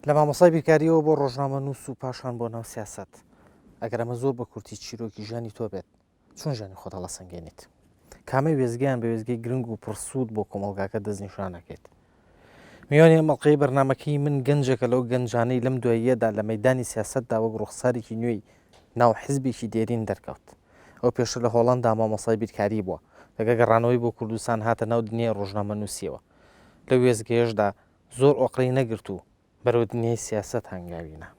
لە مامۆسای بیرکاریەوە بۆ ڕۆژنامە نووس و پاشان بۆ ناو سیاست ئەگەر ئەمە زۆر بە کورتی چیرۆکی ژانی تۆ بێت چۆن ژانی خۆت هەڵە سەنگێنیت کامەی وێزگیان بە وێزگەی گرنگ و پرسوود بۆ کۆمەلگاکە دەستنیشانەکەیت میوانی مەڵقەی بەرنمەکەی من گەنجێکە لەو گەنجانەی لەم دواییەدا لە مەدانی سیاستدا وەک ڕوخسارێکی نوێی ناو حیزبێکی دێرین دەرکەوت ئەو پێشتر لە هۆڵەندا مامۆسای بیرکاری بووە لەگە گەڕانەوەی بۆ کوردستان هاتە ناو دنیای ڕۆژنامە نووسیەوە لە وێزگەیەشدا زۆر ئۆقرەی نەگرت و بەرەو دنیای سیاست هەنگاوینە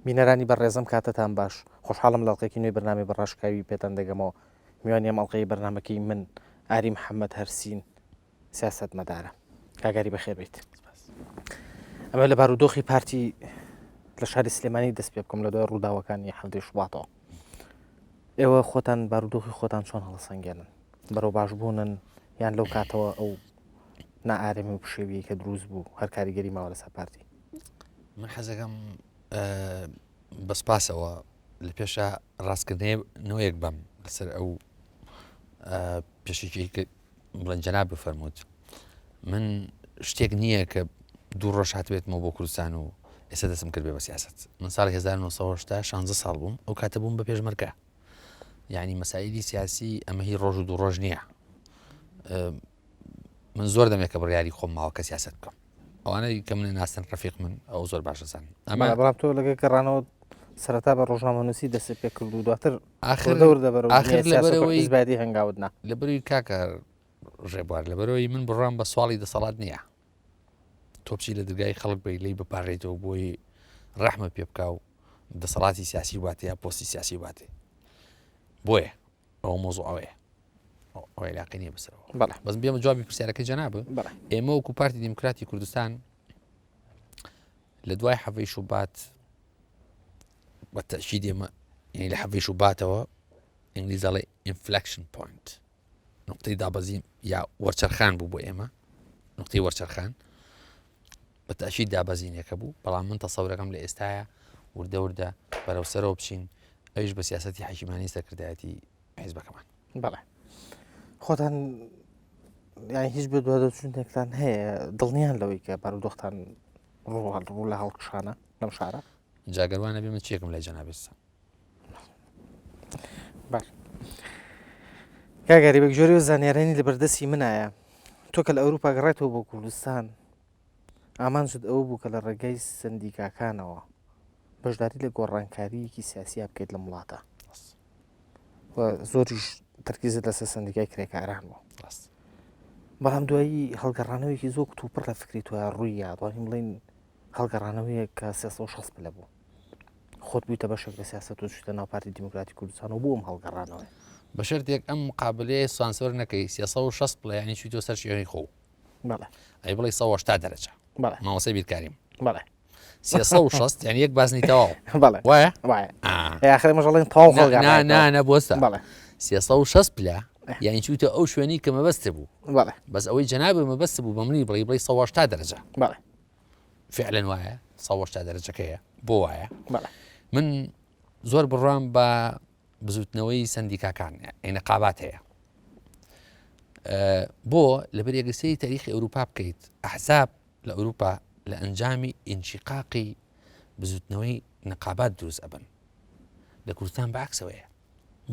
بینەرانی بەڕێزم کاتتان باش خۆشحاڵم لاڵقێکی نوێی بەرنامەی بەڕاشکاوی پێتان دەگەمەوە میوانی ئەڵلقەی بەرنمەکەی من ئاری محەممەد هەرسین سیاست مەدارە کاگاری بەخێر بیت ئەمە لە بارودۆخی پارتی لە شاری سلێمانی دەست پێ بکەم لە دوای ڕووداوەکانی حەوتەی شوباتەوە ئێوە خۆتان بارودۆخی خۆتان چۆن هەڵسەنگێنن بەرەو باشبوونن یان لەو کاتەوە ئەو نائارەمی و پشێوی کە دروست بوو هەر کاریگەری ماوە لەسەر پارتی من حەزەکەم بەسپاسەوە لە پێشە ڕاستکردنەوەیەک بەم لەسەر ئەو پێشێکی بڵێن جەناب بفەرمووت من شتێک نییە کە دوو ڕۆژ هاتبێتمەوە بۆ کوردستان و ئێستا دەستم کرد بێ بە سیاست من ساڵی 1970 16 ساڵ بووم ئەو کاتە بووم بە پێشمەرگە یعنی مەسائلی سیاسی ئەمە هی ڕۆژ و دوو ڕۆژ نییە من زۆر دەمێکە بڕیاری خۆم ماوە کە سیاست بکەم ئەوانەی کە من ناستن ڕەفیق من ئەو زۆر باشەسان ئەمە بەڵام تۆ لەگە گەڕانەوە سەرەتا بە ڕۆژنامە نووسی دەست پێ کرد و دواتر دەور دەبەرەوەی بادی هەنگاوتنا لە بەروی کاکە ڕێبوار لە بەرەوەی من بڕام بە سواڵی دەسەڵات نییە تۆپچی لە دەرگای خەڵک بی لی بپارڕێتەوە بۆی ڕەحمە پێ بکە و دەسەڵاتی سیاسی واتێ یا پۆستی سیاسی واتێ بۆیە ئەو مۆزوع ئەوەیە ئەوەی لاقی نییە بەسەرەوە بەس بێمە جوابی پرسیارەکە جەنابە ئێمە وەکو پارتی دیموکراتی کوردستان لە دوای حەڤەی شوبات بە تەشید ئێمە یعنی لە حەڤەی شوباتەوە ئینگلیزەڵێ inflection point نقطەی دابەزیم یا وەرچەرخان بوو بۆ ئێمە نقطەی وەرچەرخان بە تەشید دابەزینێکە بوو بەڵام من تەسەورەکەم لە ئێستاە وردە وردە بەرەو سەرەوە بچین ئەویش بە سیاسەتی حەکیمانی سەرکردایەتی حیزبەکەمان بەڵێ خۆتان یانی هیچ بێ دووادەچونێکتان هەیە دڵنیان لەوەی کە بارودۆختان ڕوو لە هەڵکشانە لەم شارە جاگەروانە بێ من چێکم لای جەنابێتە باش کاگەری بەگجۆری و زانیارانی لە بەردەستی منایە تۆ کە لە ئەوروپا گەڕێتەوە بۆ کوردستان ئامانجت ئەوە بوو کە لە ڕێگەی سندیکاکانەوە بەشداری لە گۆڕانکاریەکی سیاسیا بکەیت لە وڵاتە زۆریش تەرکیزت لەسەر سندیکای کرێکاران بوو بەڵام دوایی هەڵگەڕانەوەیکی زۆر تووپڕ لە فکری تۆە ڕوویە دوانی بڵین هەڵگەڕانەوەیە کە 360 پلە بوو خۆت بوویتە بەشێک لە سیاست و چوویتە ناو پارتی دیموکراتی کوردستان و بووم هەڵگەڕانەوەی بە شەرتێک ئەم مقابلەیە سانسۆر نەکەی 360 پلە یانی چوویتەوە سەر شێوەی خۆ ئەی بڵێ 180 دەرەجە مامۆسای بیرکاریم 360 یعنی یەک بازنی تەواو وایە ئاخر مەژەڵێن تەواو هەڵگەڕانە بۆستە 360 پلە یعنی چوویتە ئەو شوێنی کە مەبەستە بوو بەس ئەوەی جەنابێ مەبەستە بوو بە منی بڵێ 180 دەرەجە فعلەن وایە 180 دەرەجەکەیە بۆ وایە من زۆر بڕوام بە بزوتنەوەی سندیکاکان نەقابات هەیە بۆ لەبەر یەکگرسەی تاریخی ئەوروپا بکەیت ئەحزاب لە ئەوروپا لە ئەنجامی ئینشقاقی بزوتنەوەی نەقابات دروست ئەبن لە کوردستان بەعکسەوەیە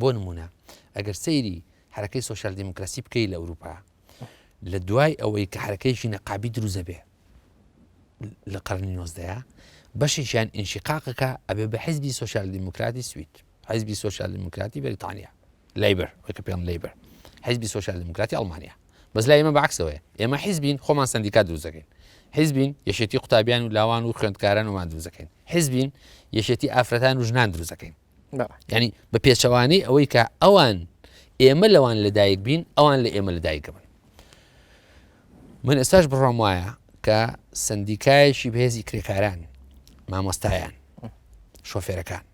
بۆ نمونە ئەگەر سەیری حرەکەی سۆشیال دیموکراسی بکەی لە ئەوروپا لە دوای ئەوەی کە حرەکەیشی نەقابی دروزە بێ لە قەرنی 19 بەشێکیان ئینشقاقەکە ئەبێ بە حیزبی سۆشیال دیموکراتی سوید حیزبی سۆشیال دیموکراتی بەریتانیا لەیبەر وەکە پێڵم لەیبەر حیزبی سۆشیال دیموکراتی ئەڵمانیا بەس لای ئێمە بەعکسەوەیە ئێمە حیزبین خۆمان سندیکا دروزەکەین حیزبین یەشێتی قوتابیان و لاوان و خوێندکاران ومان دروزەکەین حیزبین یەشێتی ئافرەتان و ژنان دروزەکەین ینی بە پێچەوانەی ئەوەی کە ئەوان ئێمە لەوان لەدایک بین ئەوان لە ئێمە لەدایک بن من ئێستاش بڕۆم وایە کە سندیکایەکی بەهێزی کرێکاران مامۆستایان شۆفێرەکان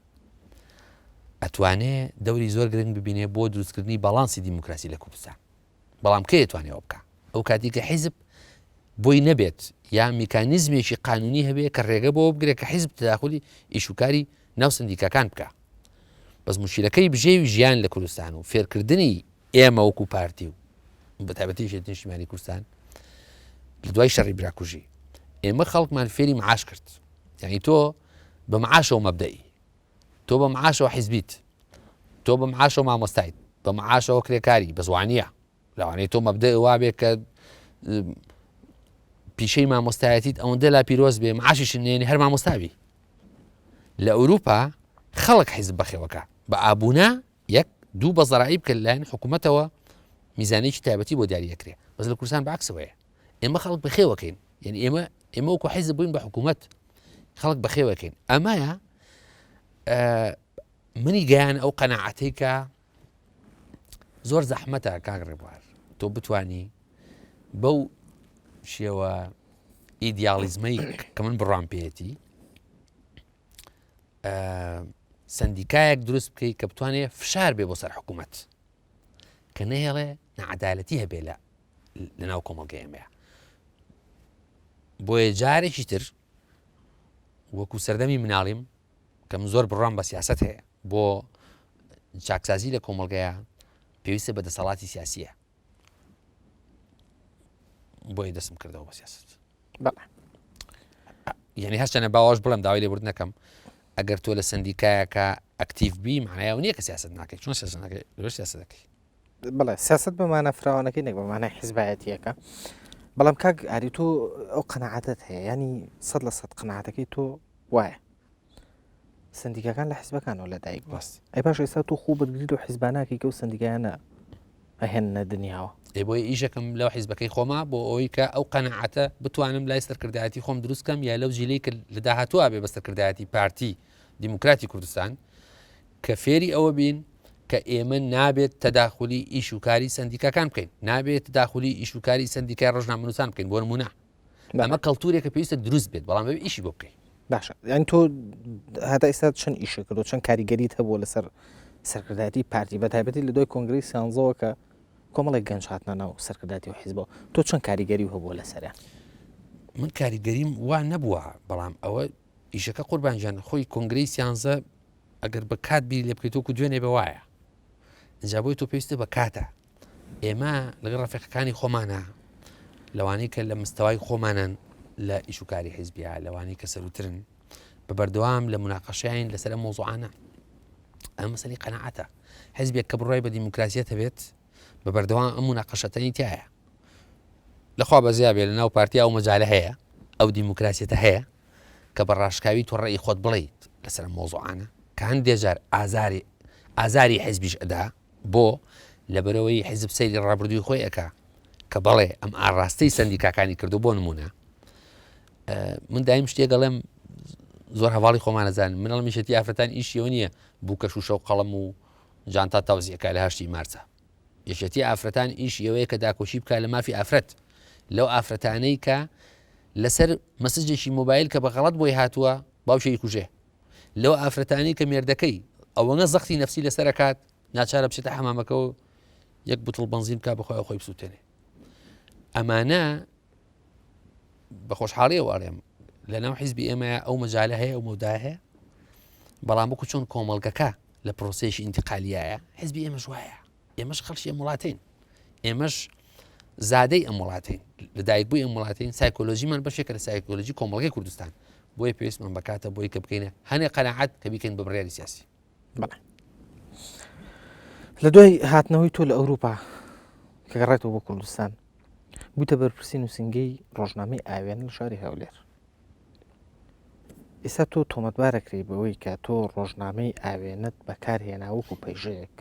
ئەتوانێ دەوری زۆر گرنگ ببینێ بۆ دروستکردنی باڵانسی دیموکراسی لە کوردستان بەڵام کێ ئەتوانێەوە بکە ئەو کاتی کە حیزب بۆی نەبێت یا میکانیزمێکی قانونی هەبێ کە ڕێگە بۆ بگرێت کە حیزب تداخلی ئیشوکاری ناو سندیکاکان بکە بەس موشیلەکەی بژێوی ژیان لە کوردستان و فێرکردنی ئێمە وەکو پارتی و بەتایبەتی یەکێتی نیشتیمانی کوردستان لە دوای شەڕی براکوژی ئێمە خەڵکمان فێری معاش کرد یعنی تۆ بە معاشەوە مەبدەئی، تۆ بە معاشەوە حیزبیت، تۆ بە معاشەوە مامۆستایت، بە معاشەوە کرێکاری بە زوانیە، لەوانەیە تۆ مەبدەی وا بێ کە پیشەی مامۆستایەتیت ئەوەندە لا پیرۆز بێ معاشیش نێنی هەر مامۆستاوی. لە ئەوروپا خەڵک حیزب بەخێوەکە بە ئابوونا یەک دوو بە زەرایی بکە لەلایەن حکوومەتەوە میزانێکی تایبەتی بۆ دیاریەکرێ. بەس لە کوردستان بەعکسەوەیە، ئێمە خەڵک بەخێوەکەین، یعنی ئێمە وەکو حیزب بووین بە حکوومەت خەڵک بەخێوەکەین. ئەمایە منی گەیان ئەو قەناعەتەی کە زۆر زەحمەتە کاک ڕێبوار تۆ بتانی بەو شێوە ئیدیالیزمەی کە من بڕام پێێتی سندیکایەک دروست بکەیت کە بتوانێت فشار بێ بۆ سەر حکوومەت کە نەهێڵێ نەعەدالەتی هەبێ لە ناو کۆمەڵگە ئێمەیە. بۆیە جارێکی تر وەکو سەردەمی مناڵیم کە من زۆر بڕام بە سیاست هەیە بۆ چاکسازی لە کۆمەڵگەیە پێویستە بە دەسەڵاتی سیاسیە، بۆی دەستم کردەوە بە سیاست. یعنی هەستانە باواش بڵم داوای لێبورد نەکەم ئەگەر تۆ لە سندیکایەکە ئەکتیڤ بی معنایەوە نییە کە سیاست ناکەیت. چۆن سیاست ناکەیت؟ لەبەر سیاست دەکەیت. بەڵێ سیاست بەمانە فراوانەکەی نێک بەمانای حیزبایەتیەکە. بەڵام کاک ئاری تۆ ئەو قەناعەتت هەیە، ینی 100% قەناعەتەکەی تۆ وایە سندیکەکان لە حیزبەکانەوە لەدایک بەست. ئەی باش ئێستا تۆ خوو بگریت و حیزباناکەی کە و سندیکایانە ئەهێنە دنیاوە. بۆی ئیشەکەم لەو حیزبەکەی خۆما بۆ ئەوەی کە ئەو قەناعەتە بتوانم لای سەرکردایەتی خۆم دروستکەم یا لەو جیلەی کە لە داهاتووە بێ بە سەرکردایەتی پارتی دیموکراتی کوردستان کە فێری ئەوە بین کە ئێمە نابێت تەداخلی ئیش و کاری سندیکەکان بکەین، نابێت تەداخلی ئیش و کاری سندیکای ڕۆژنامەنووسان بکەین. بۆ نمونە ئەمە کەڵتورێک کە پێویستە دروست بێت، بەڵام بێ ئیشی بۆ بکەین. باشە، یعنی تۆ هەتا ئێستا چەند ئیشە کردو، چەند کاریگەریت هەبووە لەسەر سەرکردایەتی پارتی بە تایبەتی لە دوای کۆنگرەی سیانزەوە کە کۆمەڵێک گەنج هاتنە ناو سەرکردایەتی و حیزبەوە، تۆ چەند کاریگەری هەبووە لەسەریان؟ من کاریگەریم وا نەبووە، بەڵام ئەوە ئیشەکە قوربانجان خۆی کۆنگرەی سیانزە ئەگەر بە کات بیر لێ بکەیت وەکو دوێنێ بە وایە اینجا بۆی تۆ پێویستە بە کاتە. ئێمە لەگەڵ ڕەفیقەکانی خۆمانە لەوانەی کە لە مستەوای خۆمانن لە ئیش و کاری حیزبیە، لەوانەی کە سەروترن بە بەردەوام لە مناقەشەیان لەسەر مۆزوعانە. ئەمە مەسەلەی قەناعەتە. حیزبێک کە بڕای بە دیموکراسیەت هەبێت بە بەردەوام ئەم مناقەشەتەنی تایە لەخوا بەزیا بێ لە ناو پارتیا ئەو مەجالە هەیە، ئەو دیموکراسیەتە هەیە کە بە ڕاشکاوی تۆ ڕێی خۆت بڵیت لەسەر مۆزوعانە کە هەندێک جار ئازاری حیزبیش ئەدا بۆ لەبەرەوەی حیزب سەیری ڕابردووی خۆی ئەکا کە بەڵێ ئەم ئاڕاستەی سندیکاکانی کردو بۆ نمونە. من دایم شتێک گەڵێم زۆر هەواڵی خۆمانەزانن، منەڵ میشەتی ئافرەتان ئیشیەوە نییە بوو کە شوشە و قەڵەم و جانتا تاوزیەکە لە هەشتی مارچە. یەشەتی ئافرەتان ئیشی ئەوەیە کە داکۆشی بکە لە مافی ئافرەت، لەو ئافرەتانەی کە لەسەر مەسجێکی مۆبایل کە بە غەڵەت بۆی هاتووە باوشەی کوژێ، لەو ئافرەتانەی کە مێردەکەی ئەوەنە زەختی نەفسی لەسەرکات ناچارە بچێتە حەمامەکە و یەک بوتڵ بنزین بکە بەخۆی خۆی بسووتێنێ. ئەمانە بە خۆشحاڵیەوە ئەڵێم لە ناو حیزبی ئێمە ئەو مەجالە هەیە ئەو مەودای هەیە، بەڵام بکو چۆن کۆمەڵگەکە لە پرۆسێشی ئینتقالیایە حیزبی ئێمەش وایە، ئێمەش خەڵکی ئەم وڵاتین، ئێمەش زادەی ئەم وڵاتین، لەدایکبووی ئەم وڵاتین، سایکۆلۆژیمان بەشێکە لە سایکۆلۆژی کۆمەڵگەی کوردستان، بۆیە پێویستمان بەکاتە بۆی کە بکەینە هەنێ قەناعەت کە بیکەین بە بڕیاری سیاسی. لە دوای هاتنەوەی تۆ لە ئەوروپا کە گەڕێتەوە بۆ کوردستان بوویتە بەرپرسی نووسنگەی ڕۆژنامەی ئاوێن لە شاری هەولێر. ئێستا تۆ تۆمەتبارەکری بەوەی کە تۆ ڕۆژنامەی ئاوێنت بەکارهێناوەکو پەیژەیەک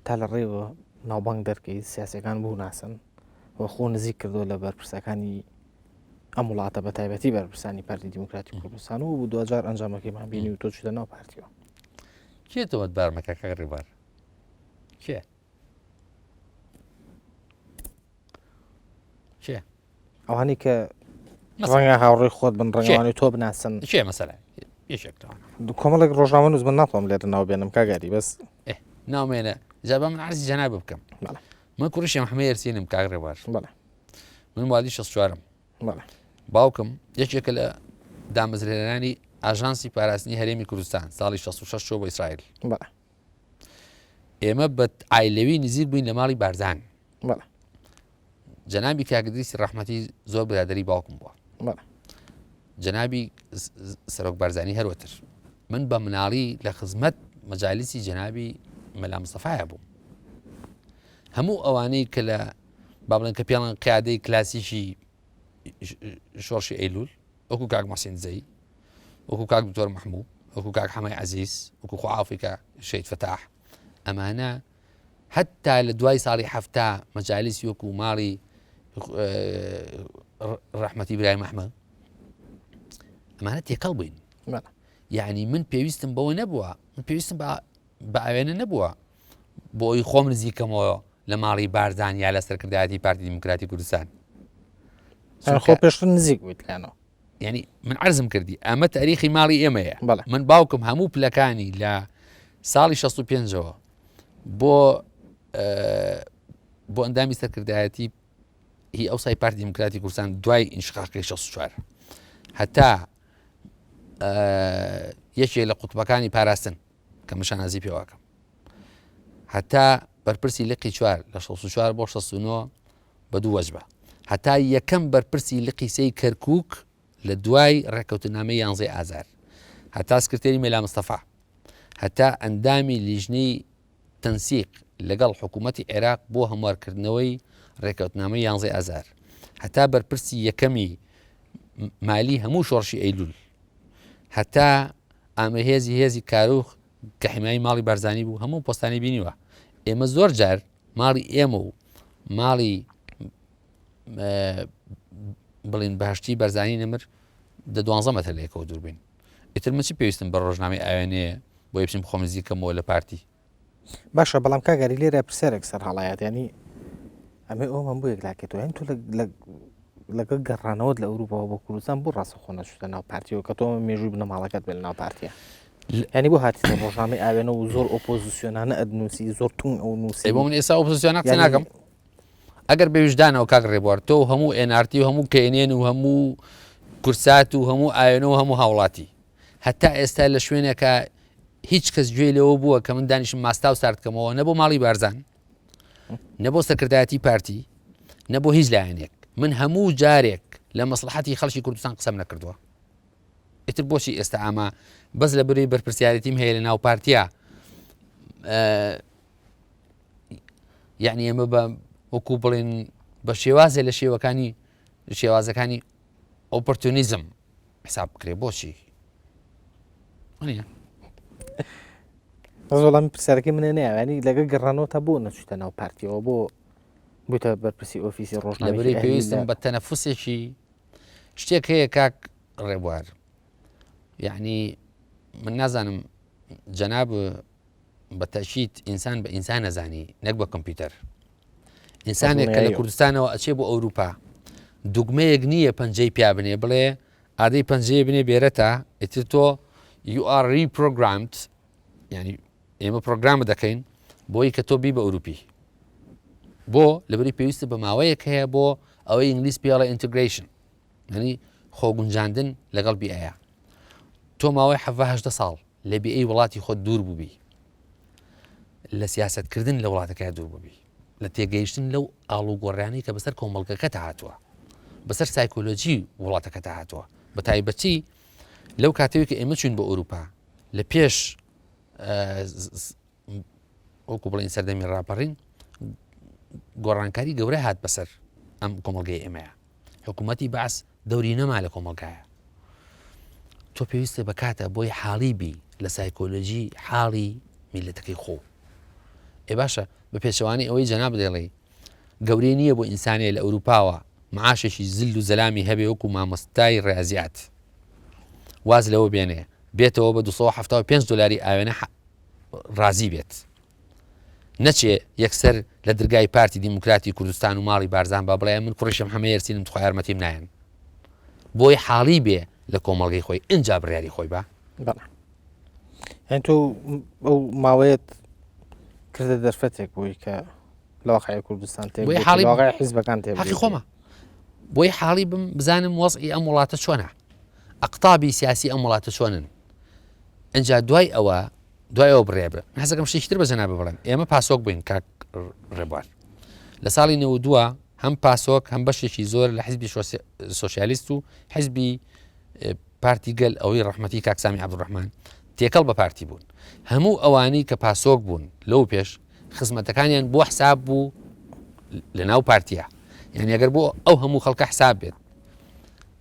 تا لە ڕێوە ناوبانگ دەرکەی سیاسەکان بوو ناسن و خۆ نزیک کردو لە بەرپرسەکانی ئەم وڵاتە بە تایبەتی بەرپرسانی پارتی دیموکراتی کوردستان و بوو 2000 ئەنجامەکەیمان بینی و تۆ چیتە ناو پارتیەوە. کێ تۆمەتبارمەکە کاک ڕێبوار؟ کێ؟ ئەوانەی کە ڕەنگە هاوڕێی خۆت بن ڕێگەوانی تۆ بناسن چێ مەسەلە یەکێکتەوە کۆمەڵێک ڕۆژنامە نووس من ناتوانم لێرە ناو بێنم کاگاری بەس ناومێنە جابە من عەرزی جەناب بکەم. من کوڕیشی محەممەد یارسینم کاک ڕێبوار، من والی 64م. باوکم یەکێکە لە دامەزرێنانی ئاژانسی پاراستنی هەرێمی کوردستان ساڵی 66 چۆ بۆ ئیسرائیل. ئێمە بە ئایلەوی نزیک بووین لە ماڵی بارزان. جەنابی کاک ئیدریسی ڕەحمەتی زۆر برادەری باوکم بووە. جەنابی سەرۆک بارزانانی هەروەتر من بە مناڵی لە خزمەت مەجالیسی جەنابی مەلا مستەفایە بوو هەموو ئەوانەی کە لە با بڵێن کە پێڵەن قیادەی کلاسیشی شۆڕشی ئەیلول وەکو کاک مەحسین زەی وەکو کاک دکتۆر مەحموود وەکو کاک حەمای عەزیز وەکو خواعافیکە شەید فەتاح ئەمانە هەتا لە دوای ساڵی هەفتا مەجالیسی وەکو ماڵی ڕەحمەتی برای مەحمەد ئەمانە تێکەڵ بووین یعنی من پێویستم بەوە نەبووە من پێویستم بە ئەوێنە نەبووە بۆی خۆم نزیکەمەوە لە ماڵی بارزان یا لە سەرکردایەتی پارتی دیموکراتی کوردستان خۆ پێشتر نزیک بوویتیانەوە ینی من عرضم کردی ئەمە تاریخی ماڵی ئێمەیە من باوکم هەموو پلەکانی لە ساڵی 65ەوە بۆ ئەندامی سەرکردایەتی هی ئەو سای پارتی دیموکراتی کوردستان دوای ئینشقاقی 64 هەتا یەکێک لە قوتبەکانی پاراستن کە مشانازی پێواکەم هەتا بەرپرسی لقی 4 لە 64 بۆ 69 بە دوو وەجبە هەتا یەکەم بەرپرسی لقی سەی کەرکووک لە دوای ڕێکەوتنامەی 11 ئازار هەتا سکرتێری مەلا مستەفا هەتا ئەندامی لیژنەی تەنسیق لەگەڵ حکوومەتی عێراق بۆ هەموارکردنەوەی ڕێکەوتنامەی 11 ئازار هەتا بەرپرسی یەکەمی مالی هەموو شۆڕشی ئەیلول هەتا ئامەهێزی کاروخ کە حیمایی ماڵی بارزانی بوو هەموو پۆستانی بینیوە ئێمە زۆر جار ماڵی ئێمە و ماڵی بڵین باشتی بارزانی نەمر دە 12 مەتر لەیەکەوە دووربین ئیتر من چی پێویستم بە ڕۆژنامەی ئاوێنەیە بۆ بچین بخۆم نزیکەمەوە لە پارتی باشە بەڵام کاگەری لێرە پرسیارێک سەر هەڵایەت ینی ئەمێ ئەومان بۆ یەکلاکێتەوە هەن تۆ لەگەڵ گەڕانەوەت لە ئەوروپاەوە بۆ کوردستان بۆ ڕاستەخۆ نەچوتە ناو پارتیەوە کە تۆ مێژووی بنە ماڵەکەت بێ لە ناو پارتیە ینی بۆ هاتیتە ڕۆژنامەی ئاوێنە و زۆر ئۆپۆزیسیۆنانە ئەدنووسی زۆر تون ئەو نووسی بۆ من ئێستا ئۆپۆزیسیۆنە قسە ناکەم ئەگەر بەویژدانەوە کاک ڕێبوار تۆ هەموو NRT و هەموو کێنێن و هەموو کورسات و هەموو ئاوێنە و هەموو هاوڵاتی هەتا ئێستا لە شوێنێکە هیچ کەس گوێ لەوە بووە کە من دانیشم ماستا و ساردکەمەوە نەبوو ماڵی بارزان نەبوو سەرکردایەتی پارتی نەبوو هیچ لایەنێک من هەموو جارێک لە مەسلحەتی خەڵکی کوردستان قسەم نەکردووە ئیتر بۆچی ئێستا ئاما بەس لە بەرەی بەرپرسیارەتیم هەیە لە ناو پارتیە یعنی ئێمە بە وەکو بڵێن بە شێوازە لە شێوازەکانی ئۆپۆرتونیزم حساب بکرێ بۆچی زۆڵامی پرسیارەکەی منە نەیەوانی لەگە گەڕانەوە تا بۆ نەچوتە ناو پارتیەوە بۆ بوویتە بەرپرسی ئۆفیسی ڕۆژنامەی لەبەرەی پێویستم بە تەنەفوسێکی شتێک هەیە کاک ڕێبوار یعنی من نازانم جەناب بە تەشید ئینسان بە ئینسان نەزانی نەک بە کۆمپیوتەر ئینسانێک کە لە کوردستانەوە ئەچێ بۆ ئەوروپا دوگمەیەک نییە پەنجەی پیا بنێ بڵێ ئادەی پەنجەیە بنێ بێرەتە ئیتر تۆ you are reprogrammed یعنی ئێمە پرۆگرامە دەکەین بۆی کە تۆ بی بە ئەوروپی بۆ لەبەری پێویستە بە ماوەیەک هەیە بۆ ئەوەی ئینگلیس پێڵە ئینتگریشن ینی خۆگونجاندن لەگەڵ بیئەیە تۆ ماوەی 18 ساڵ لە بیئەی وڵاتی خۆت دوور بووبی لە سیاسەتکردن لە وڵاتەکە دوور بووبی لە تێگەیشتن لەو ئاڵوگۆڕیانەی کە بەسەر کۆمەڵگەکەتە هاتووە بەسەر سایکۆلۆجی وڵاتەکەتە هاتووە بە تایبەتی لەو کاتەوەی کە ئێمە چوین بە ئەوروپا لە پێش وەکو بڵین سەردەمی ڕاپەڕین گۆڕانکاری گەورە هات بەسەر ئەم کۆمەڵگەی ئێمەیە حکوومەتی باس دەوری نەما لە کۆمەڵگایە تۆ پێویستە بەکاتە بۆی حاڵی بی لە سایکۆلۆژی حاڵی میلەتەکەی خۆ باشە بە پێچەوانی ئەوەی جەناب دەڵێ گەورەی نییە بۆ ئینسانێ لە ئەوروپاوە معاشێکی زل و زەلامی هەبێ وەکو مامۆستای ڕێزیات واز لەوە بێنێ بێتەوە بە 275 دلاری ئاوێنە ڕازی بێت نەچێ یەکسەر لە دەرگای پارتی دیموکراتی کوردستان و ماڵی بارزان با بڵێ من کوڕیشم هەمە یەرسینم تخوا یارمەتیم نایەن بۆی حاڵی بێ لە کۆمەڵگەی خۆی ئینجا بڕیاری خۆی بە هەن تۆ ئەو ماوەیەت کردە دەرفەتێک بووی کە لەواقعی کوردستان تێ حیزبەکان تێ حەقی خۆمە بۆی حاڵی بم بزانم وەزعی ئەم وڵاتە چۆنە ئەقتابی سیاسی ئەم وڵاتە چۆنن ئەنجا دوای ئەوە بڕێبە حەزەکەم شتێکتر بە جەنابە بڵێم ئێمە پاسۆک بووین کاک ڕێبوار لە ساڵی 92 هەم پاسۆک هەم بەشێکی زۆر لە حیزبی سۆشیالیست و حیزبی پارتی گەل ئەوەی ڕەحمەتی کاکسامی عەبدوڕەحمان تێکەڵ بە پارتی بوون هەموو ئەوانەی کە پاسۆک بوون لەو پێش خزمەتەکانیان بۆ حساب بوو لە ناو پارتیە یعنی ئەگەر بۆ ئەو هەموو خەڵکە حساب بێت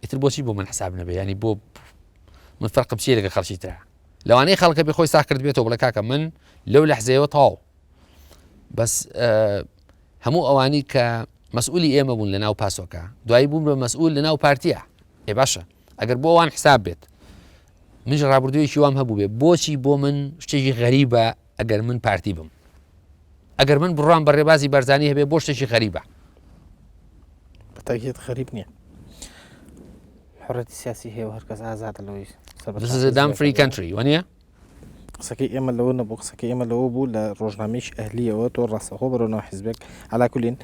ئیتر بۆچی بۆ من حساب نەبێ ینی بۆ من فەرقم چیە لەگە خەڵکی ترە لەوانەیە خەڵکە بێ خۆی ساغ کرد بێتەوە بڵێ کاکە من لەو لەحزەیەوە تەواو بەس هەموو ئەوانی کە مەسئولی ئێمە بوون لە ناو پاسۆکە دوایی بوون بە مەسئول لە ناو پارتیە ێ باشە ئەگەر بۆ ئەوان حساب بێت منش ڕابردوویەکی وام هەبوو بێ بۆچی بۆ من شتێکی غەریبە ئەگەر من پارتی بم ئەگەر من بڕوان بە ڕێبازی بەرزانی هەبێ بۆ شتێکی غەریبە بەتاکێت خەریب نییە حڕەتی سیاسی هەیە هەر کەس ئازادە لەوەی This is a damn free country وانە قسەکەی ئێمە لەوە نەبوو قسەکەی ئێمە لەوە بوو لە ڕۆژنامەیەش ئەهلیەوە تۆ ڕاستەخۆ بەرەوە حیزبێک علاکولین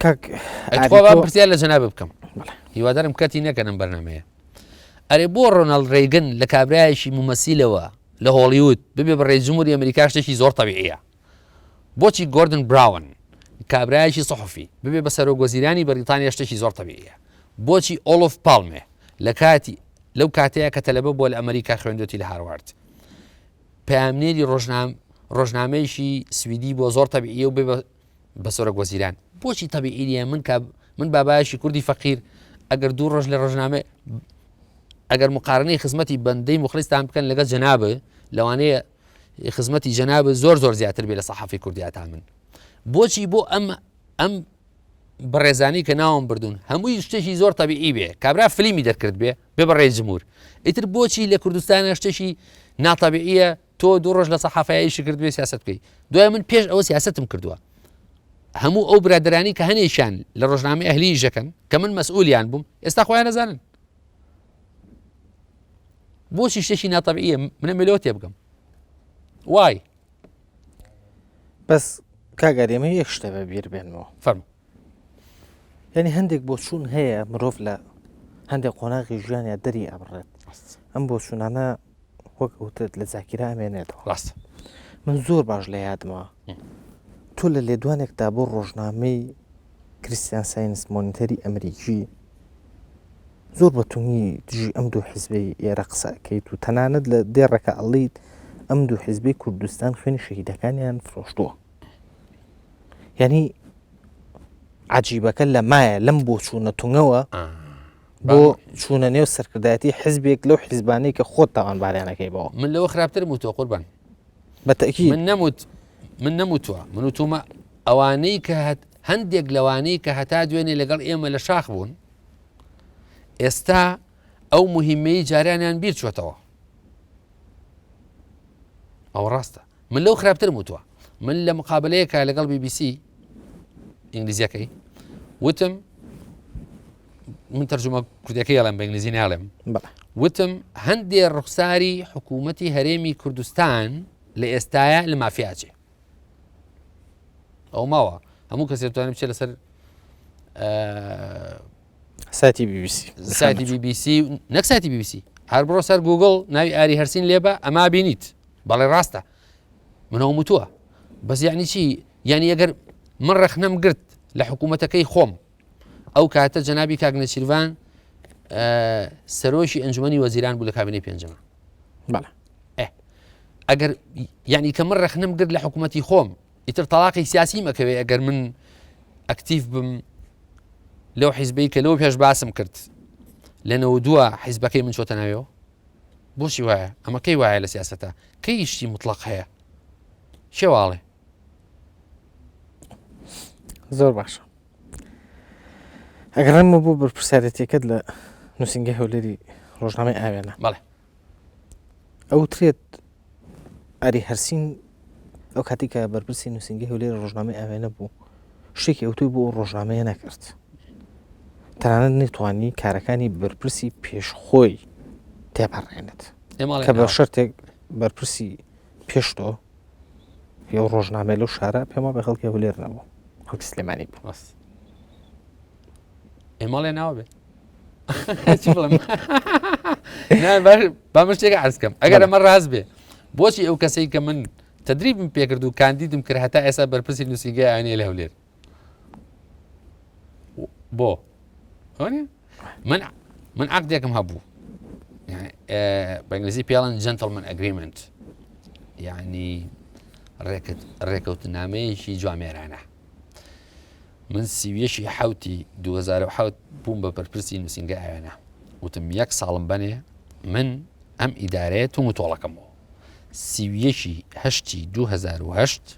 کاک پرسیار لە جەنابە بکەم هیوادارم کەتی نەکەنم بەرنامەیە ئەرێ بۆ ڕۆناڵد ڕێگن لە کابرایەکی ممەسیلەوە لە هۆلیوود ببێ بە ڕێز جمهوری ئەمریکا شتێکی زۆر تەبیعیە بۆچی گۆردن براون کابرایەکی سەحوفی ببێ بە سەرۆکوەزیرانی بەریتانیا شتێکی زۆر تەبیعیە بۆچی ئۆلۆف پاڵمێ لە کاتی لەو کاتەیە کە تەلەبە بۆ لە ئەمریکا خوێندوەتی لە هاروارد پامنێری ڕۆژنامەیەکی سویدی بۆ زۆر تەبیعیە و بێ بە سەرۆکوەزیران بۆچی تەبیعیە من بابایشی کوردی فەقیر ئەگەر دوو ڕۆژ لە ڕۆژنامە ئەگەر مقارنەی خزمەتی بەندەی مخلصتان بکەن لەگەڵ جەنابە لەوانەیە خزمەتی جەنابە زۆر زیاتر بێ لە سەحافی کوردیاتا من بۆچی بۆ ئەم بەڕێزانی کە ناوم بردوون هەمووی شتێکی زۆر تەبیعی بێ کابرا فلیمی دەرکرد بێ بە ڕێز جمهور ئیتر بۆچی لە کوردستانە شتێکی ناتەبیعیە تۆ دوو ڕۆژ لە سەحافاییشی کرد بێ سیاست بکەی دوای من پێش ئەوە سیاستم کردووە هەموو ئەو برادرانی کە هەنێشان لە ڕۆژنامەی ئەهلی ژەکەن کە من مەسئولیان بووم ئێستا خۆیان نەزانن بۆچی شتێکی ناتەبیعیە منە ملۆ تێ بگەم وای بەس کاگەرێمە یەک شتە بە بیر بێنەوە فەرموو یعنی هەندێک بۆ چوون هەیە مرۆڤ لە هەندێک قۆناغی ژیانیا دەری ئەبڕێت ئەم بۆ چوونانە وەک ئەوترێت لە زاکیرا ئەمێنێتەوە ڕاست من زۆر باش لە یادمەوە تۆ لە لێدوانێکدا بۆ ڕۆژنامەی کریستیان ساینس مۆنیتەری ئەمریکی زۆر بە تونگی دژی ئەم دوو حیزبەی ئێرە قسەکەیت و تەنانەت لە دێڕەکە ئەڵیت ئەم دوو حیزبەی کوردستان خوێنی شەهیدەکانیان فرۆشتووە یعنی عجیبەکە لە مایە لەم بۆ چوونە تونگەوە بۆ چوونە نێو سەرکردایەتی حیزبێک لەو حیزبانەی کە خۆت تاوانباریانەکەی بەوە من لەوە خراپتر وتوە قوربان بەتەکی من نەموتووە من وتومە ئەوانەی کە هەندێک لەوانەی کە هەتا دوێنێ لەگەڵ ئێمە لە شاخ بوون ئێستا ئەو مهمەی جاریانیان بیر چوەتەوە ئەو ڕاستە من لەو خراپتر وتووە من لە مقابلەیەکە لەگەڵ BBC ئینگلیزیەکەی وتم من تەرجمە کوردەکەی ئەڵێم بە ئینگلیزی ناڵێم وتم هەندێک ڕوخساری حکوومەتی هەرێمی کوردستان لە ئێستایە لە مافیاچێ ئەو ماوە هەموو کەسێک توانێت بچێت لەسەر سایتی BBC نەک سایتی BBC هەر بڕۆ سەر گوگڵ ناوی ئاری هەرسین لێبە ئەما بینیت بەڵێ ڕاستە منەوە وتووە بەس یعنی چی یعنی ئەگەر من ڕەخنەم گرت لە حکوومەتەکەی خۆم ئەو کاتە جەنابی کاک نەچیروان سەرۆشی ئەنجومەنی وەزیران بوو لە کابینەی پێنجەمە ئەگەر یعنی کە من ڕەخنەم گرت لە حکوومەتی خۆم ئیتر تەڵاقی سیاسی مەکەوێ ئەگەر من ئەکتیف بم لەو حیزبەی کە لەو پێش باسم کرد لەنەوە دووە حیزبەکەی من چۆتە ناوێەوە بۆچی وایە ئەمە کەی وایە لە سیاسەتە کەی شتی مطلق هەیە شێواڵێ زۆر باشە ئەگەر ئەمە بوو بەرپرسیارەتێکت لە نووسنگی هەولێری ڕۆژنامەی ئاوێنە بەڵێ ئەوترێت ئاری هەرسین ئەو کاتی کە بەرپرسی نووسنگی هەولێری ڕۆژنامەی ئاوێنە بوو شتێکی ئەوتوی بۆ ڕۆژنامەیە نەکرد تەنانەت نێتوانی کارەکانی بەرپرسی پێشخۆی تێپەڕێنێت کە بە شەرتێک بەرپرسی پێشتۆ پێ ڕۆژنامە لەو شارە پێما بە خەڵکی هەولێر نەبوو خەڵکی سلێمانی بوو ئێمەڵێ ناوە بێت با من شتێکە عەرز بکەم ئەگەر ئەمە ڕاست بێ بۆچی ئەو کەسەی کە من تەدریبم پێکرد و کاندیدم کرد هەتا ئێستا بەرپرسی نووسنگی ئاوێنەیە لە هەولێر بۆ من عەقدێکم هەبوو بەنگلیزی پێڵەن جنتلمن ئەگریمنت، یعنی ڕێکەوتنامەیەکی جوامێرانە. من سیویەشی حوتی 2007 بووم بە بەرپرسی نووسینگە ئاوێنە، وتم 1 ساڵم بنێ من ئەم ئیدارەیە توم و تۆڵەکەمەوە. سیویەشی هەشتی 2008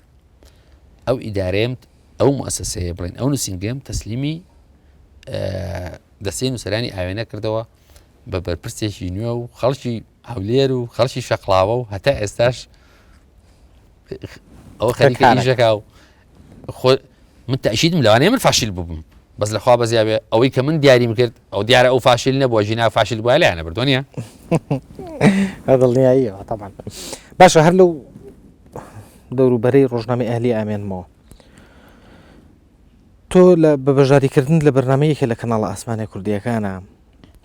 ئەو ئیدارەیەم ئەو مؤسسەیە بڵێن ئەو نووسینگەم تەسلیمی دەستەی نووسەرانی ئاوێنە کردەوە بە بەرپرسێکی نوێ و خەڵکی هەولێر و خەڵکی شەقڵاوە و هەتا ئێستاش ئەو خەریکە ئیژەکە و من تەشیدم لەوانەیە من فاشیل بووم، بەس لەخوا بەزیابێ ئەوەی کە من دیاریم کرد ئەو دیارە ئەو فاشیل نەبووە، ژینا فاشیل بووە لایەنە بردوونیە دڵنیاییەوە طبعا. باشە هەر لەو دەوروبەرەی ڕۆژنامەی ئەهلی ئامێنمەوە، تۆ لە بەبەژاریکردن لە بەرنامەیەکە لە کەناڵە ئاسمانە کوردیەکانە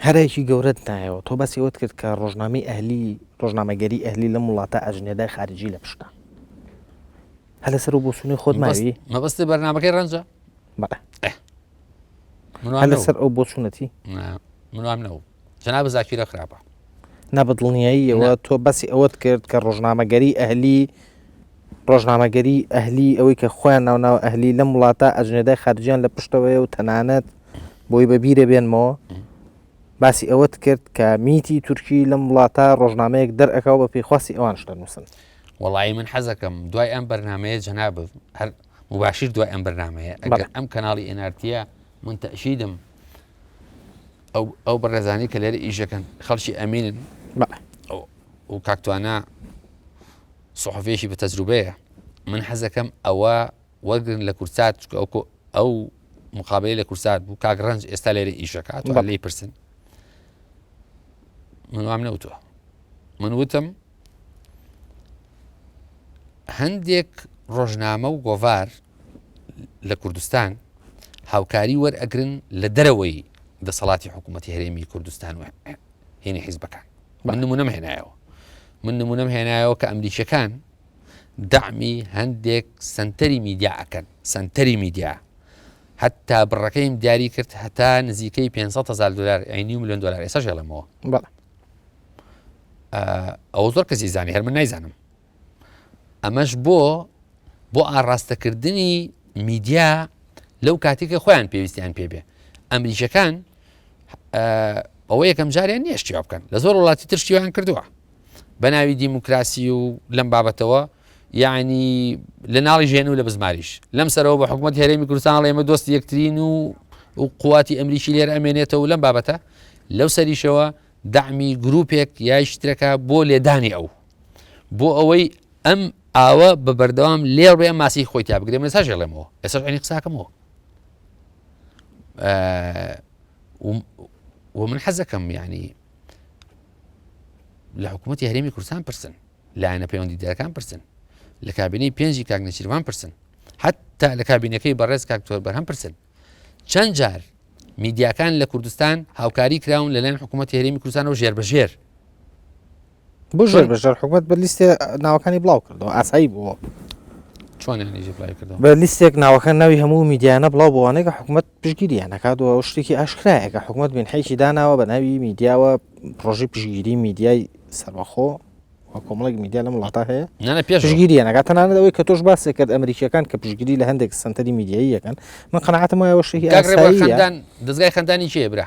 هەرایەکی گەورەت نایەوە، تۆ باسی ئەوت کرد کە ڕۆژنامەی ئەهلی ڕۆژنامەگەری ئەهلی لە وڵاتە ئەژنێدای خارجی لە پشتە، هە لەسەر و بۆسوونی خۆت ماوی مەبەستی بەرنامەکەی ڕەنجە هە لەسەر ئەو بۆچوونەتی منوام نەوە جەناب زاکیرە خراپە نەبەدڵنیاییەوە. تۆ باسی ئەوت کرد کە ڕۆژنامەگەری ئەهلی ئەوەی کە خۆیان ناوناوە ئەهلی لەم وڵاتە ئەژنێدای خارجیان لە پشتەوەی و تەنانەت بۆی بەبیرە بێنمەوە، باسی ئەوەت کرد کە میتی تورکی لەم وڵاتە ڕۆژنامەیەک دەرئەکەوە بە پێیخواستی ئەوان شتەنووسن. وەڵی من حەزەکەم دوای ئەم بەرنمەیە جەناب هەر مباشیر دوای ئەم بەرنمەیە ئەگەر ئەم کەناڵی ئێنارتیە من تەشیدم ئەو بەڕێزانی کە لێرە ئیژەکەن خەڵکی ئەمینن و کاکتوانە سوحفێشی بە تەجروبەیە، من حەزەکەم ئەوە وەرگن لە کورسات ئەو مقابلی لە کورسات بوو کاک ڕەنج ئێستا لێرە ئیژەکات و لێی پرسن. من وام نەوتووە، من وتم هەندێک ڕۆژنامە و گۆڤار لە کوردستان هاوکاری وەرئەگرن لە دەرەوەی دەسەڵاتی حکوومەتی هەرێمی کوردستان و هێنی حیزبەکان. من نمونەم هێنایەوە کە ئەمریکیەکان دعمی هەندێک سنتەری میدیا ئەکەن، سنتەری میدیا هەتا بڕەکەیم دیاری کرد هەتا نزیکەی 500,000 دلار ئەینی ملیۆن دلار ئێستا ژێڵمەوە. ئەو زۆر کەسی زانی هەر من نایزانم. ئەمەش بۆ ئاڕاستەکردنی میدیا لەو کاتێکە خۆیان پێویستیان پێبێ. ئەمریکیەکان ئەوە یەکەم جاریان نییە شتیا بکەن، لە زۆر وڵاتی تر شتیوان کردووە بە ناوی دیموکراسی و لەم بابەتەوە، یعنی لە ناڵی ژێن و لە بزماریش لەم سەرەوە بە حکوومەت هەرێمی کوردستان ئێمە دۆستی یەکترین و قوواتی ئەمریکی لێرە ئەمێنێتەوە لەم بابەتە، لەو سەریشەوە دعمی گروپێک یای شتێکە بۆ لێدانی بۆ ئەوەی ئەم ئاوە بە بەردەوام لێڕێ ئەم ماسی خۆی تا بگرێ. من ژێڵێمەوە ئێستا عینی قساکەمەوە و من حەزەکەم یعنی لە حکوومەتی هەرێمی کوردستان پرسن، لایەنە پەیوەندیدارەکان پرسن، لە کابینەی پێنجی کاک نەچیروان پرسن، حتا لە کابینەکەی بەڕێز کاکتۆر بەرهەم پرسن. چەند جار میدیاکان لە کوردستان هاوکاری کراون لەلایەن حکوومەتی هەرێمی کوردستانەوە ژێربەژێر بۆ ژێربەژێر حکوومەت بە لیستێ ناوەکانی بڵاو کردەوە ئاسایی بووە. چۆنیانیژە بڵاو کردەوە بە لیستێک ناوەکە ناوی هەموو میدیانە بڵاو بووانەیە کە حکوومەت پشگیریان نەکاتەوە و شتێکی ئاشکرایە کە حکوومەت بنحەیەکی داناوە بە ناوی میدیاوە پرۆژەی پشگیری میدیای سەربەخۆ کۆمەڵێک میدیا لە وڵاتە هەیە پشگیریە نەکات. تەنانەت ئەوەی کە تۆش باسێک کرد ئەمریکیەکان کە پشگیری لە هەندێک سنتەری میدیایی یەکەن، من قەناعەتم وایە شتێکی ئاساییە. دەستگای خەندانی چییە برا؟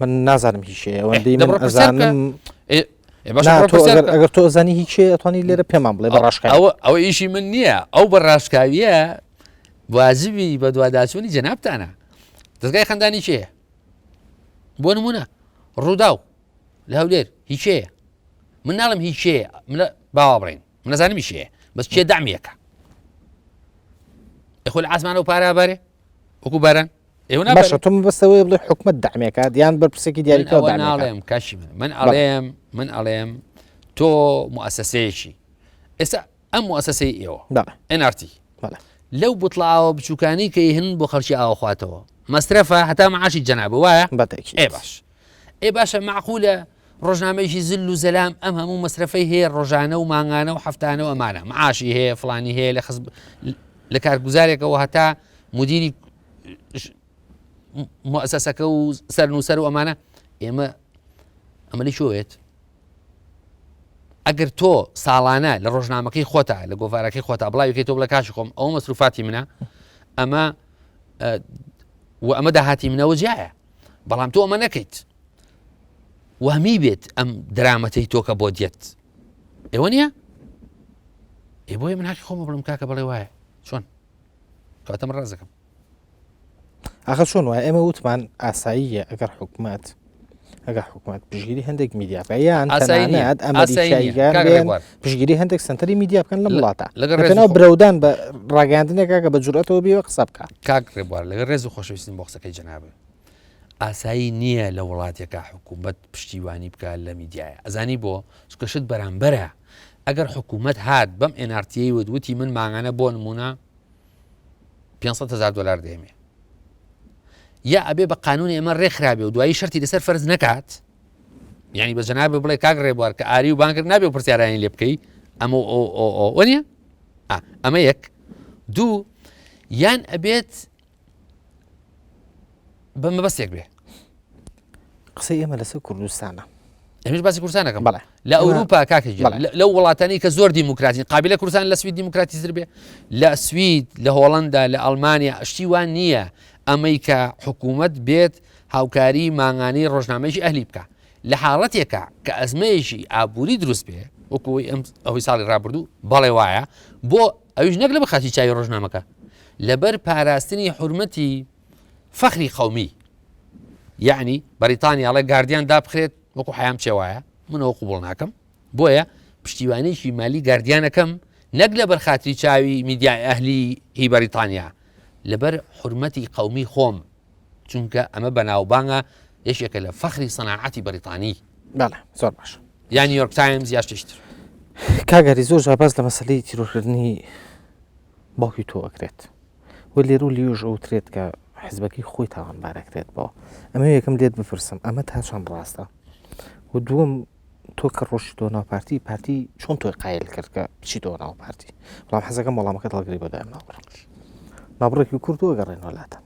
من نازانم هیچ شەیە ئەوەندەی من ئەزانم ئەگەر تۆ ئەزانی هیچ شێ ئەتوانی لێرە پێمان بڵێ بەڕاشکاوی. ئەوە ئیشی من نییە، ئەو بەڕاشکاویە واجبی بە دوواداچوونی جەنابتانە. دەستگای خەندانی چییە؟ بۆ نمونە ڕووداو لە هەولێر هیچ شەیە، من ناڵم هیچ شەیە، منە باوا بڕین، من نەزانم هیچ شەیە، بەس چێ دامیەکە ئەخۆ لە ئاسمانە و پارابارێ وەکو باران. باشە تۆ بەستەوەی بڵێ حکوومەت داعمێکات دیان بەرپرسێکی دیاریکەوە ناڵێم کاشی من ئەڵێم تۆ موسسەیەکی ئێستا ئەم موسسەی ئێوە NRT لەو بوتڵاوە بچووکانی کە هەن بۆ خەڵکی ئاوەخواتەوە مەسرەفە هەتا مەعاشی جەنابە وایە باشە معقولە ڕۆژنامەیەکی زل و زەلام ئەم هەموو مەسرەفەی هەیە ڕۆژانە و مانگانە و هەفتانە و ئەمانە معاشی هەیە فڵانی هەیە لە کارگوزارێکەوە هەتا مدیری مؤسسەکە و سەرنووسەر و ئەمانە. ئێمە ئەمەلی شوێت ئەگەر تۆ ساڵانە لە ڕۆژنامەکەی خۆتە لە گۆڤارەکەی خۆتا بڵاویکەی تۆ بڵە کاشی خۆم ئەو مەسروفاتی منە ئەمە ئەمە داهاتی منەوە جایە بەڵام تۆ ئەمە نەکەیت وهمی بێت ئەم درامەتەی تۆکە بۆ دێت ئێوە نییە؟ ئێ بۆیە من حەقی خۆمە بڵم کاکە بڵێ وایە چۆن کاتە من ڕازەکەم ئاخە چۆن وایە ئێمە وتمان ئاساییە ئەگەر حکوومەت پشگیری هەندێک میدیا بکە یان تەنانەت ئەمریکاییەکان پشگیری هەندێک سنتەری میدیا بکەن لە وڵاتە لەگەڵ برەودان بە ڕاگەاندنێکە بە جورئەتەوە بێوە قسە بکە کاک ڕێبوار لەگەڵ ڕێز و خۆشەویستین بۆ قسەکەی جەنابێ ئاسایی نییە لە وڵاتێکە حکوومەت پشتیوانی بکات لە میدیایە ئەزانی بۆ چکەشت بەرامبەرە ئەگەر حکوومەت هات بەم NRTA وتی من ماگانە بۆ نمونە 500,000 دلار دێمێ یا ئەبێ بە قانونی ئێمە ڕێکخرابێ و دوایی شەرتی لەسەر فەرز نەکات یعنی بە جەنابێ بڵێ کاک ڕێبوار کە ئاری و بانکرد نابێ و پرسیارانی لێ بکەی ئەمە وەنیە ئەمە یەک دوو یان ئەبێت بە مەبەستێک بێ قسەی ئێمە لەسەر کوردستانە ئەمەش باسی کوردستانەکەم بەڵێ لە ئەوروپا کاکەی لەو وڵاتانی کە زۆر دیموکراتی قابلە کوردستان لە سوید دیموکراتیزر بێ لە سوید لە هۆڵەندا لە ئەڵمانیا شتی وان نییە ئەمەی کە حکوومەت بێت هاوکاری ماگانی ڕۆژنامەیەکی ئەهلی بکە لە حاڵەتێکە کە ئەزمەیەشی ئابووری دروست بێ وەکوی ئەوەی ساڵی ڕابردوو بەڵێ وایە بۆ ئەویش نەک لە بەخاتی چاوی ڕۆژنامەکە لەبەر پاراستنی حورمەتی فەخری قەومی یعنی بەریتانیاڵێ گاردیان دابخرێت وەکو حیام چێوایە منەوە قوبوڵ ناکەم بۆیە پشتیوانیشی مالی گاردیانەکەم نەک لە بەرخاتری چاوی میدیای ئەهلی هی بەریتانیا لەبەر حورمەتی قەومی خۆم چونکە ئەمە بەناوبانگە یەکێکە لە فەخری سەناعەتی بەریتانی بەڵێ زۆر باش یا نیویۆرک تایمز یا شتێشتر کاگەری زۆر جاپاس لە مەسەلەی تیرۆکردنی باوکی تۆ ئەکرێت وە لێرە و لیۆژ ئەوترێت کە حیزبەکەی خۆی تاوانبارەکرێت بۆ ئەمە یەکەم لێت بپرسم ئەمە تا چەند ڕاستە و دووەم تۆ کە ڕۆژی تۆ ناو پارتی چۆن تۆی قایل کرد کە بچی تۆ ناو پارتی بەڵام حەزەکەم وەڵامەکەت هەڵگری بۆ دایم ناوڕێک ناوڕێکی کورد و ئەگەڕێن وڵاتە